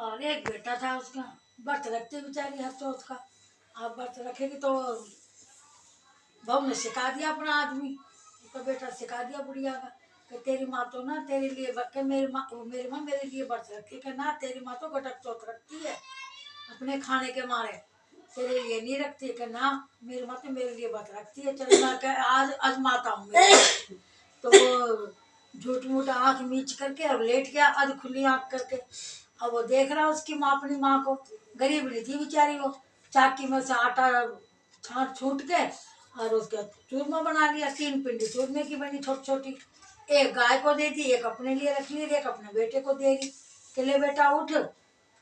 और एक बेटा था उसका, व्रत रखती बेचारी हर चौथ का। अब व्रत रखेगी तो बहू ने सिखा दिया अपना आदमी, उसका बेटा सिखा दिया बुढ़िया का कि तेरी माँ तो ना तेरे लिए के मेरी माँ मेरे लिए व्रत रखती है कि ना, तेरी माँ तो गटक चौथ रखती है अपने खाने के मारे, तेरे लिए नहीं रखती है कि ना, मेरी माँ तो मेरे लिए व्रत रखती है, चल मैं आज आजमाता हूँ मेरे। तो वो झूठ मूठ आँख मीच करके और लेट गया अध खुली आँख करके। अब वो देख रहा उसकी माँ अपनी माँ को, गरीब नहीं थी बेचारी वो, चाकी में से आटा छाट छूट के और उसका चूरमा बना लिया, 3 पिंडी चूरमे की बनी छोटी छोटी, एक गाय को दे दी, एक अपने लिए रख ली, एक अपने बेटे को दे दी कि ले बेटा उठ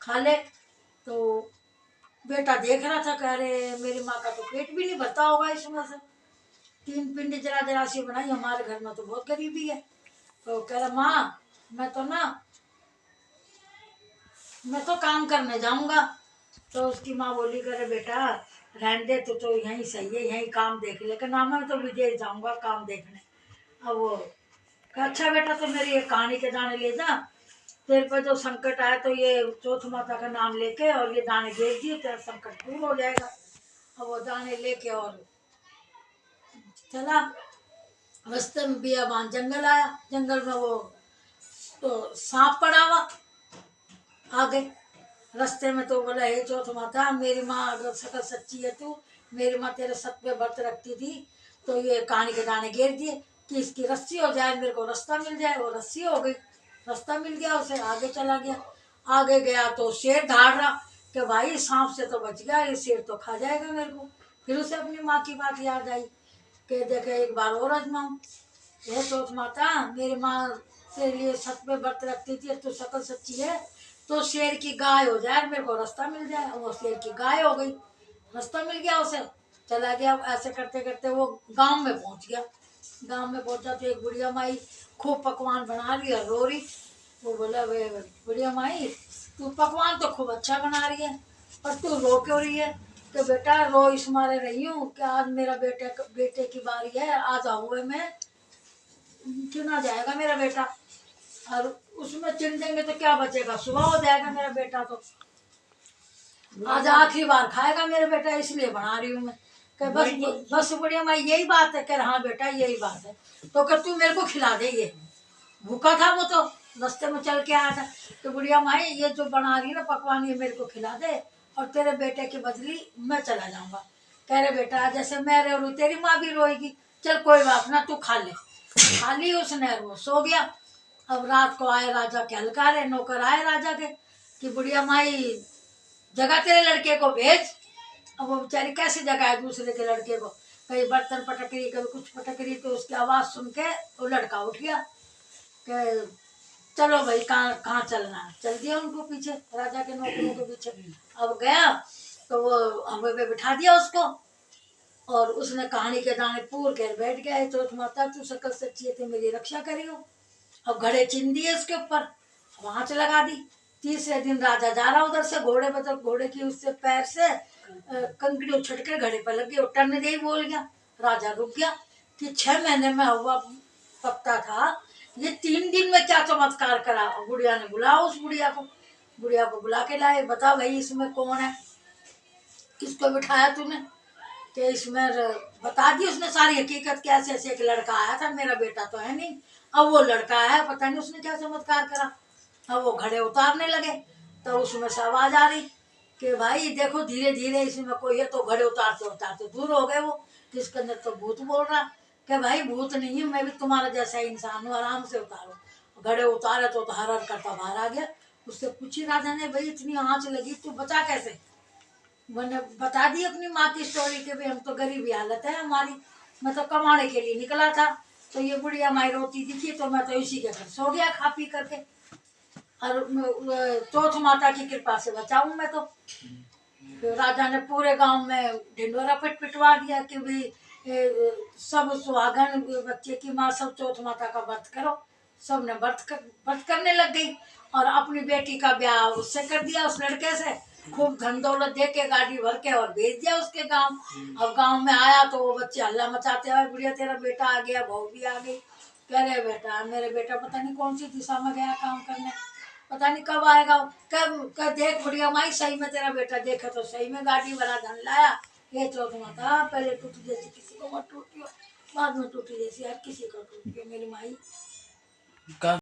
खा ले। तो बेटा देख रहा था, कह रहे मेरी माँ का तो पेट भी नहीं भरता होगा इसमें से, 3 पिंडी जरा जरा सी बनाई, हमारे घर में तो बहुत गरीबी है। तो कह रहा माँ मैं तो काम करने जाऊंगा। तो उसकी माँ बोली करे बेटा रहने दे, तो यहीं सही है, यहीं काम देख ले, ना मैं तो विदेश जाऊंगा काम देखने। अब वो कहा अच्छा बेटा तो मेरी एक कहानी के दाने ले जा, तेरे पर जो संकट आया तो ये चौथ माता का नाम लेके और ये दाने भेज दिए, तेरा संकट दूर हो जाएगा। अब वो दाने लेके और चला, रास्ते में बियाबान जंगल आया, जंगल में वो तो सांप पड़ा हुआ आगे रास्ते में। तो बोला हे चौथ माता मेरी माँ अगर सकल सच्ची है तू, मेरी माँ तेरे सत पे व्रत रखती थी, तो ये कहानी के दाने घेर दिए कि इसकी रस्सी हो जाए, मेरे को रास्ता मिल जाए। वो रस्सी हो गई, रास्ता मिल गया उसे, आगे चला गया। आगे गया तो शेर धाड़ रहा कि भाई सांप से तो बच गया, ये शेर तो खा जाएगा मेरे को। फिर उसे अपनी माँ की बात याद आई कि देखे एक बार और आजमाऊं, हे चौथ माता मेरी माँ तेरे लिए सत पे व्रत रखती थी, तू सकल सच्ची है तो शेर की गाय हो जाए, मेरे को रास्ता मिल जाए। वो शेर की गाय हो गई, रास्ता मिल गया उसे, चला गया। ऐसे करते करते वो गांव में पहुंच गया। गांव में पहुंचा तो एक बुढ़िया माई खूब पकवान बना रही है, रो रही। वो बोला वे बुढ़िया माई तू पकवान तो खूब अच्छा बना रही है, पर तू रो क्यों रही है? कि बेटा रो इस मारे रही हूँ कि आज मेरा बेटे की बारी है, आज हुए मैं चुना जाएगा मेरा बेटा, और उसमें चुन देंगे तो क्या बचेगा, सुबह हो जाएगा मेरा बेटा, तो आज आखिरी बार खाएगा मेरा बेटा, इसलिए बना रही हूँ मैं। कह बस बस बढ़िया माँ यही बात है? कह हाँ बेटा यही बात है। तो कह तू मेरे को खिला दे, ये भूखा था वो तो रास्ते में चल के आया था। तो बुढ़िया माई ये जो बना रही ना पकवान ये मेरे को खिला दे, और तेरे बेटे की बदली मैं चला जाऊंगा। कह रहे बेटा जैसे मैं रो रही तेरी माँ भी रोएगी, चल कोई बात ना तू खा ले। खा ली उसने, वो सो गया। अब रात को आए राजा के हलकारे, नौकर आए राजा के कि बुढ़िया माई जगह तेरे लड़के को भेज। अब वो बेचारी कैसे जगाए दूसरे के लड़के को, कहीं बर्तन पटक रही कभी कुछ पटक रही, तो उसकी आवाज़ सुन के वो लड़का उठ गया कि चलो भाई कहाँ कहाँ चलना है। चल दिया उनको पीछे, राजा के नौकरों के पीछे। अब गया तो वो हवा पे बिठा दिया उसको, और उसने कहानी के दाने पूर कर बैठ गया। चौथ माता तू सकल सच्ची है, मेरी रक्षा करी हो। अब घड़े चिन दिए उसके ऊपर, आँच लगा दी। तीसरे दिन राजा जा रहा उधर से घोड़े पर, तो घोड़े की उससे पैर से कंकड़ी उछट कर घड़े पर लग गई, और टरने दे बोल गया। राजा रुक गया कि 6 महीने में हुआ पकता था, ये 3 दिन में क्या चमत्कार करा। बुढ़िया ने बुलाओ उस बुढ़िया को बुला के लाए, बता भाई इसमें कौन है, किसको बिठाया तूने? कि इसमें बता दी उसने सारी हकीकत, कैसे ऐसे एक लड़का आया था, मेरा बेटा तो है नहीं, अब वो लड़का है, पता नहीं उसने क्या चमत्कार करा। अब वो घड़े उतारने लगे तो उसमें से आवाज आ रही कि भाई देखो धीरे धीरे इसमें कोई है। तो घड़े उतारते उतारते दूर हो गए वो, किसके अंदर तो भूत बोल रहा कि भाई भूत नहीं है, मैं भी तुम्हारा जैसा इंसान हूँ, आराम से उतारो। घड़े उतारे तो हर हर करता बाहर आ गया। उससे पूछी राजा ने भाई इतनी आँच लगी तू बचा कैसे? मैंने बता दी अपनी माँ की स्टोरी के भी हम तो गरीबी हालत है हमारी, मैं तो कमाने के लिए निकला था। तो ये बुढ़िया माई रोती दिखी तो मैं तो इसी के घर सो गया खा पी करके, और चौथ माता की कृपा से बचाऊं मैं तो। फिर राजा ने पूरे गांव में ढिंडोरा पिटवा दिया कि भाई सब सुहागन बच्चे की माँ सब चौथ माता का व्रत करो। सब ने व्रत करने लग गई, और अपनी बेटी का ब्याह उससे कर दिया, उस लड़के से। खूब धन दौलत दे के गाड़ी भर के और भेज दिया उसके गांव। अब गांव में आया तो वो बच्चे हल्ला मचाते हुए बुढ़िया तेरा बेटा आ गया, बहू भी आ गई। कह रहे बेटा मेरे बेटा पता नहीं कौन सी दिशा में गया काम करने, पता नहीं कब आएगा। कब देख बुढ़िया माई, सही में तेरा बेटा देखे तो सही में गाड़ी वाला धन लाया। ये चौथ माता पहले टूटी जैसी किसी को मत टूटी हो, बाद में टूटी जैसी हर किसी को टूटी हो मेरी माई।